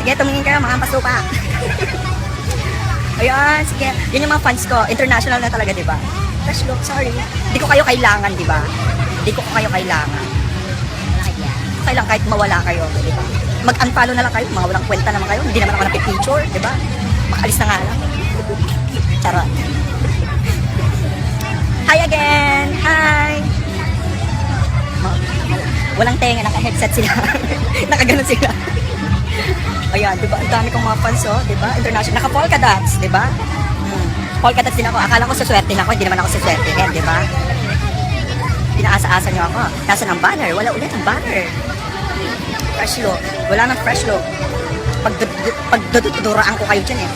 Sige, tumingin kayo mga pasupa. Ayan, sige. Yun yung mga fans ko. International na talaga, di ba? Fresh look, sorry. Hindi ko kayo kailangan, di ba? Hindi ko kayo kailangan. Kailangan kahit mawala kayo, di ba? Mag-unfollow na lang kayo, mga walang kwenta naman kayo. Hindi naman ako napipicture, di ba? Makaalis na nga lang. Charot. Hi again! Hi! Walang tenga, naka-headset sila. Nakaganon sila. Ayan, di ba? Ang dami kong mga fans, oh, di ba? International. Naka-polka dots, di ba? Polka dots din ako. Akala ko suswerte na ako, hindi naman ako suswerte. Di ba? Pinaasa-asa niyo ako. Nasaan ang banner? Wala ulit ang banner. Fresh look. Wala nang fresh look. Pagduduraan ko kayo dyan eh.